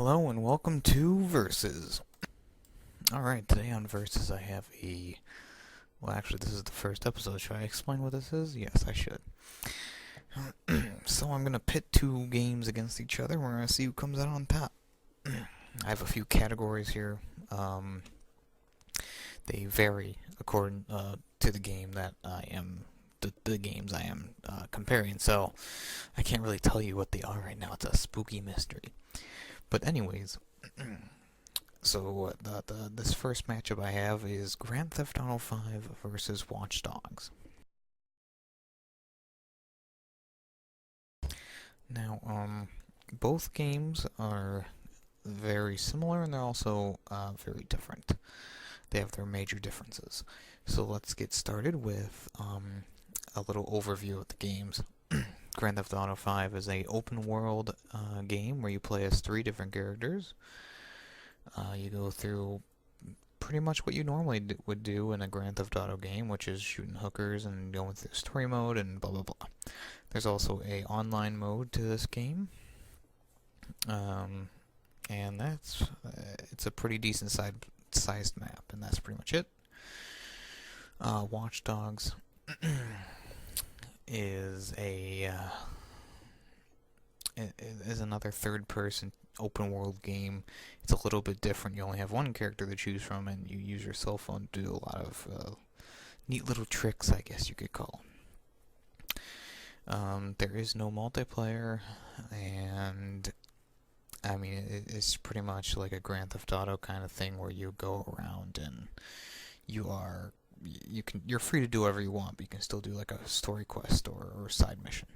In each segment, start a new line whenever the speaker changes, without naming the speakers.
Hello and welcome to Versus. Alright, today on Versus I have well, actually this is the first episode. Should I explain what this is? Yes, I should. So I'm gonna pit two games against each other. We're gonna see who comes out on top. I have a few categories here. They vary according to the game that I am, the games I am comparing, so I can't really tell you what they are right now. It's a spooky mystery. But anyways, so this first matchup I have is Grand Theft Auto 5 versus Watchdogs. Now, both games are very similar and they're also very different. They have their major differences. So let's get started with a little overview of the games. Grand Theft Auto 5 is a open world game where you play as 3 different characters. You go through pretty much what you normally would do in a Grand Theft Auto game, which is shooting hookers and going through story mode and blah blah blah. There's also a online mode to this game, and that's it's a pretty decent sized map, and that's pretty much it. Watch Dogs is another third-person open-world game. It's a little bit different. You only have one character to choose from, and you use your cell phone to do a lot of neat little tricks, I guess you could call. There is no multiplayer, and I mean it's pretty much like a Grand Theft Auto kind of thing where you go around and you're free to do whatever you want, but you can still do like a story quest or side mission.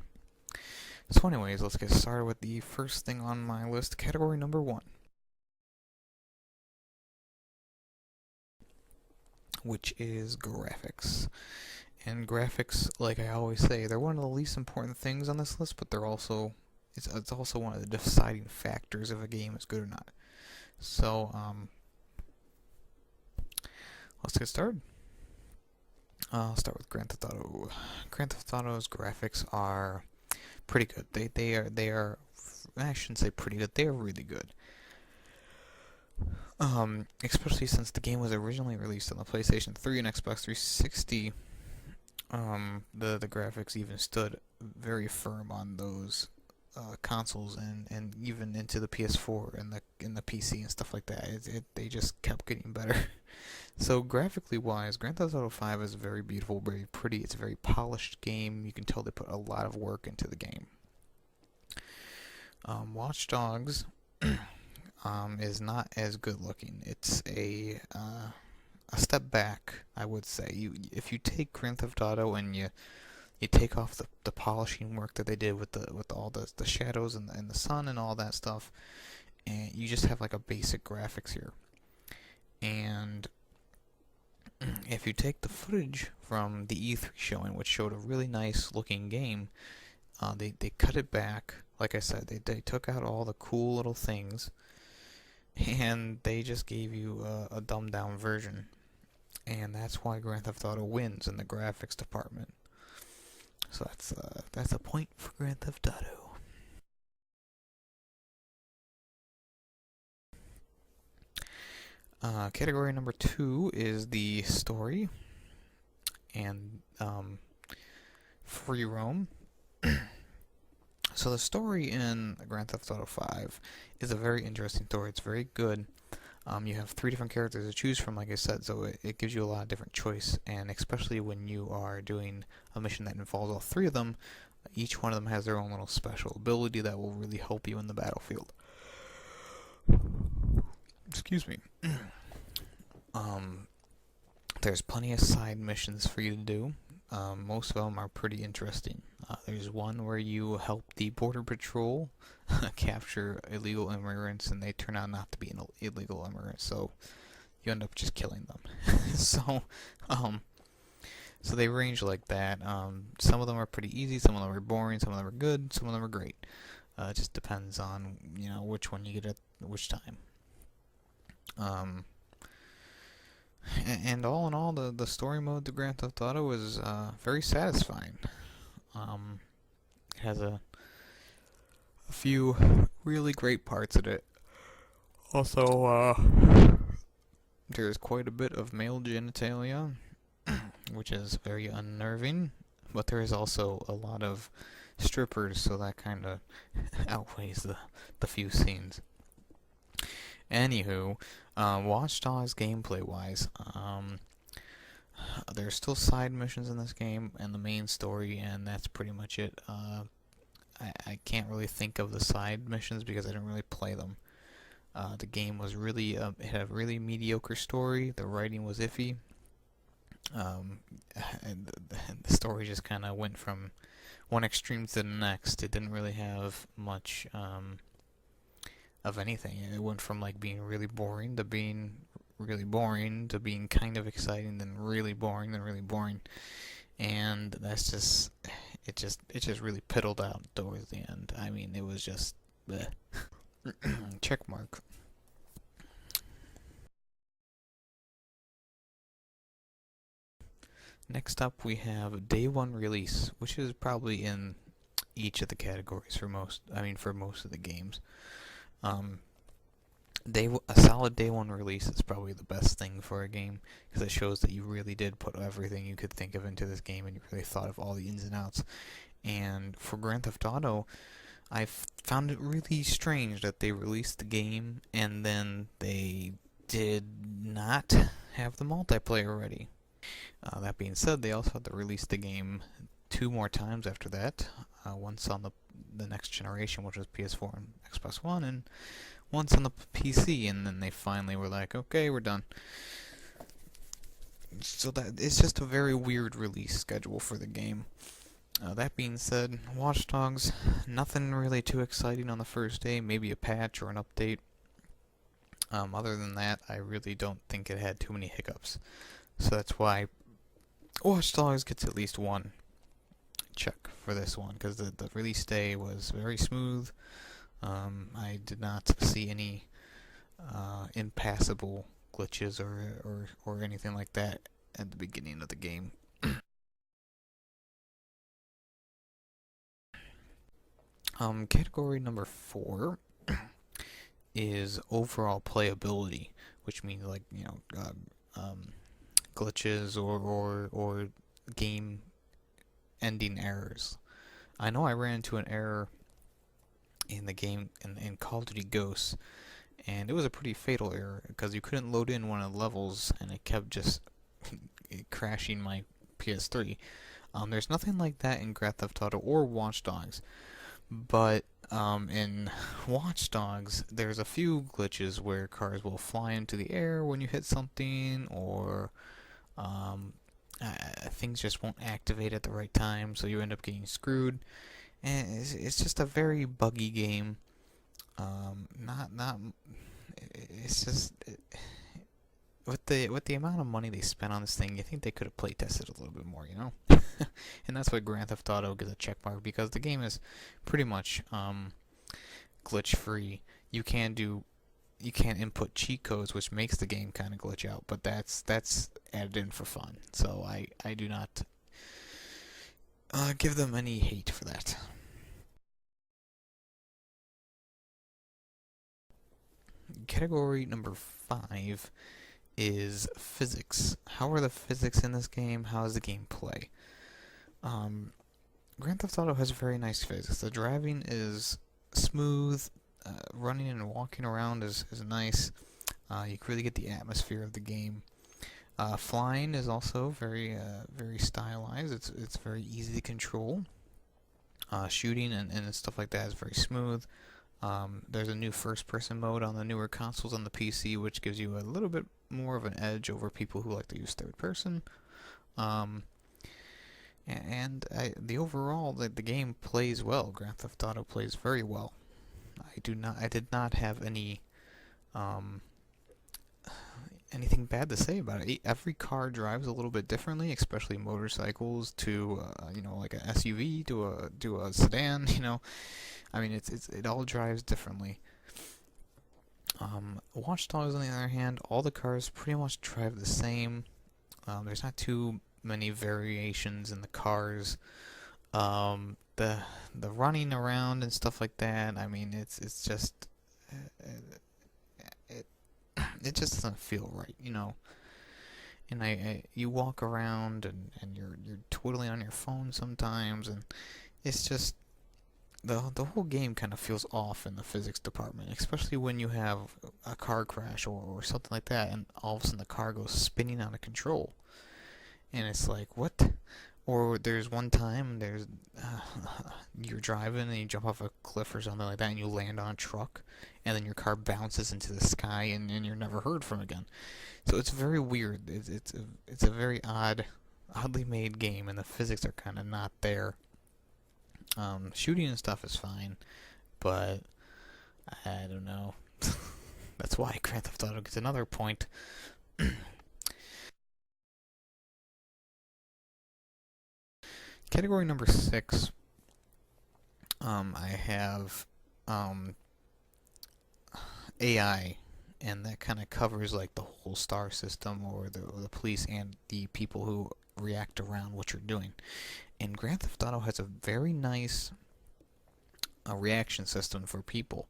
So anyways, let's get started with the first thing on my list, category number 1. Which is graphics. And graphics, like I always say, they're one of the least important things on this list, but it's also one of the deciding factors if a game is good or not. So, let's get started. I'll start with Grand Theft Auto. Grand Theft Auto's graphics are pretty good. They are I shouldn't say pretty good. They are really good. Especially since the game was originally released on the PlayStation 3 and Xbox 360. The graphics even stood very firm on those consoles and even into the PS4 and the PC and stuff like that. They just kept getting better. So graphically wise, Grand Theft Auto 5 is very beautiful, very pretty. It's a very polished game. You can tell they put a lot of work into the game. Watch Dogs is not as good looking. It's a step back, I would say. If you take Grand Theft Auto and you take off the polishing work that they did with all the shadows and the sun and all that stuff, and you just have like a basic graphics here. And if you take the footage from the E3 showing, which showed a really nice looking game, they cut it back. Like I said, they took out all the cool little things, and they just gave you a dumbed down version. And that's why Grand Theft Auto wins in the graphics department. So that's a point for Grand Theft Auto. Category number 2 is the story and free roam. So the story in Grand Theft Auto 5 is a very interesting story. It's very good. You have 3 different characters to choose from, like I said, so it gives you a lot of different choice, and especially when you are doing a mission that involves all 3 of them, each one of them has their own little special ability that will really help you in the battlefield. Excuse me. There's plenty of side missions for you to do. Most of them are pretty interesting. There's one where you help the border patrol capture illegal immigrants, and they turn out not to be illegal immigrants, so you end up just killing them. So they range like that. Some of them are pretty easy, some of them are boring, some of them are good, some of them are great. It just depends on which one you get at which time. And all in all, the story mode to Grand Theft Auto is very satisfying. It has a few really great parts of it. Also, there's quite a bit of male genitalia, which is very unnerving, but there is also a lot of strippers, so that kind of outweighs the few scenes. Anywho, Watch Dogs gameplay wise, there's still side missions in this game and the main story, and that's pretty much it. I can't really think of the side missions because I didn't really play them. The game was really, it had a really mediocre story, the writing was iffy, and the story just kind of went from one extreme to the next. It didn't really have much of anything. It went from like being really boring to being really boring to being kind of exciting, then really boring, then really boring, and that's just it just really piddled out towards the end. I mean, it was just bleh. Check mark. Next up, we have day one release, which is probably in each of the categories for most. I mean, for most of the games. Um, a solid day one release is probably the best thing for a game because it shows that you really did put everything you could think of into this game and you really thought of all the ins and outs. And for Grand Theft Auto, I found it really strange that they released the game and then they did not have the multiplayer ready. That being said, they also had to release the game two more times after that. Once on the next generation, which was PS4 and Xbox One, and once on the PC, and then they finally were like, okay, we're done. So that it's just a very weird release schedule for the game. That being said, Watch Dogs, nothing really too exciting on the first day, maybe a patch or an update. Other than that, I really don't think it had too many hiccups. So that's why Watch Dogs gets at least one check for this one, because the release day was very smooth. I did not see any impassable glitches or anything like that at the beginning of the game. Category number 4 is overall playability, which means like glitches or game ending errors. I know I ran into an error in the game in Call of Duty Ghosts, and it was a pretty fatal error because you couldn't load in one of the levels and it kept just crashing my PS3. There's nothing like that in Grand Theft Auto or Watch Dogs, but in Watch Dogs, there's a few glitches where cars will fly into the air when you hit something, or things just won't activate at the right time, so you end up getting screwed. And it's just a very buggy game. Not. It's just with the amount of money they spent on this thing, you think they could have play tested a little bit more, you know? And that's why Grand Theft Auto gets a check mark, because the game is pretty much glitch free. You can input cheat codes, which makes the game kind of glitch out, but that's added in for fun. So I do not give them any hate for that. Category number 5 is physics. How are the physics in this game? How is the gameplay? Grand Theft Auto has very nice physics. The driving is smooth. Running and walking around is nice. You can really get the atmosphere of the game. Flying is also very stylized. It's very easy to control. Shooting and stuff like that is very smooth. There's a new first-person mode on the newer consoles on the PC, which gives you a little bit more of an edge over people who like to use third person. The overall, the game plays well. Grand Theft Auto plays very well. I did not have anything bad to say about it. Every car drives a little bit differently, especially motorcycles to like a SUV to a sedan. I mean it all drives differently. Watch Dogs, on the other hand, all the cars pretty much drive the same. There's not too many variations in the cars. The running around and stuff like that. I mean, it's just it just doesn't feel right, you know. And you walk around and you're twiddling on your phone sometimes, and it's just the whole game kind of feels off in the physics department, especially when you have a car crash or something like that, and all of a sudden the car goes spinning out of control, and it's like what? Or there's one time you're driving and you jump off a cliff or something like that, and you land on a truck, and then your car bounces into the sky, and you're never heard from again. So it's very weird. It's a very oddly made game, and the physics are kind of not there. Shooting and stuff is fine, but I don't know. That's why Grand Theft Auto gets another point. Category number 6, I have AI, and that kind of covers like the whole star system, or the police and the people who react around what you're doing. And Grand Theft Auto has a very nice reaction system for people.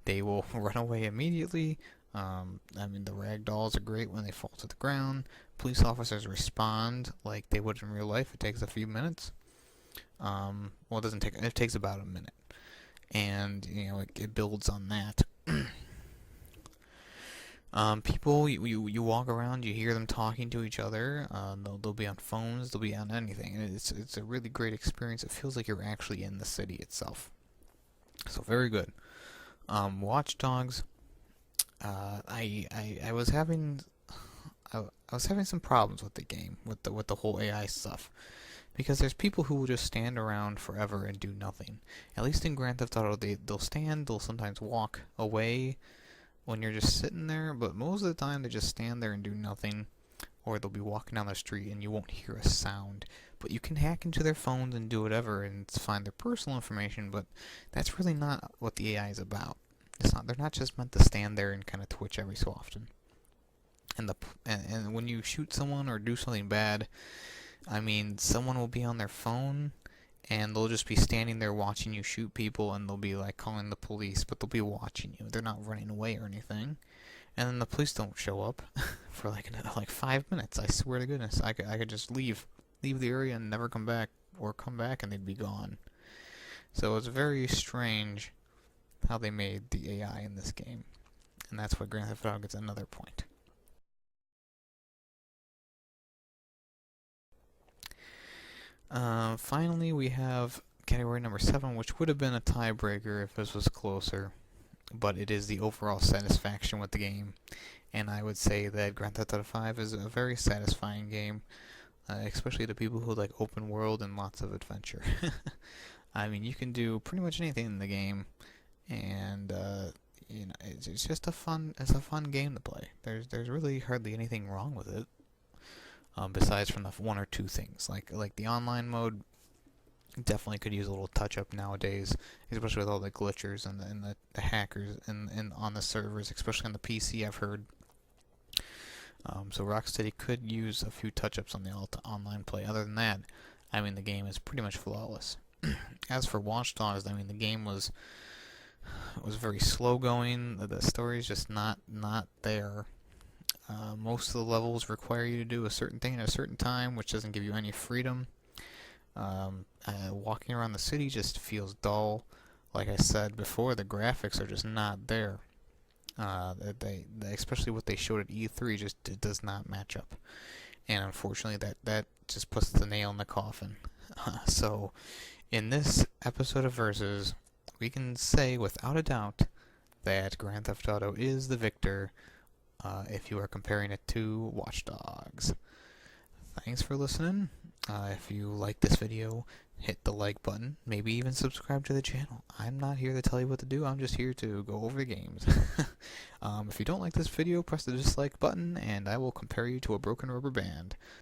They will run away immediately. I mean, the rag dolls are great when they fall to the ground. Police officers respond like they would in real life. It takes a few minutes. Well, it doesn't take. It takes about a minute, and you know it builds on that. People, you walk around, you hear them talking to each other. They'll be on phones, they'll be on anything. And it's a really great experience. It feels like you're actually in the city itself. So very good. Watchdogs. I was having I was having some problems with the game with the whole AI stuff, because there's people who will just stand around forever and do nothing. At least in Grand Theft Auto, they'll stand, they'll sometimes walk away when you're just sitting there, but most of the time they just stand there and do nothing, or they'll be walking down the street and you won't hear a sound. But you can hack into their phones and do whatever and find their personal information, but that's really not what the AI is about. It's not. They're not just meant to stand there and kind of twitch every so often. And when you shoot someone or do something bad, I mean, someone will be on their phone and they'll just be standing there watching you shoot people, and they'll be like calling the police, but they'll be watching you. They're not running away or anything. And then the police don't show up for like 5 minutes. I swear to goodness, I could just leave the area and never come back, or come back and they'd be gone. So it's very strange how they made the AI in this game, and that's why Grand Theft Auto gets another point. Finally, we have category number 7, which would have been a tiebreaker if this was closer, but it is the overall satisfaction with the game. And I would say that Grand Theft Auto 5 is a very satisfying game, especially to people who like open world and lots of adventure. I mean, you can do pretty much anything in the game, and you know, it's just it's a fun game to play. There's really hardly anything wrong with it, besides from the one or two things like the online mode. Definitely could use a little touch up nowadays, especially with all the glitchers and the hackers and on the servers, especially on the PC, I've heard. So Rocksteady could use a few touch ups on the online play. Other than that, I mean, the game is pretty much flawless. As for Watchdogs, I mean, the game was very slow going. The story is just not there. Most of the levels require you to do a certain thing at a certain time, which doesn't give you any freedom. Walking around the city just feels dull. Like I said before, the graphics are just not there. Especially what they showed at E3, just it does not match up. And unfortunately, that just puts the nail in the coffin. So, in this episode of Versus, we can say without a doubt that Grand Theft Auto is the victor, if you are comparing it to Watch Dogs. Thanks for listening. If you like this video, hit the like button. Maybe even subscribe to the channel. I'm not here to tell you what to do. I'm just here to go over the games. If you don't like this video, press the dislike button, and I will compare you to a broken rubber band.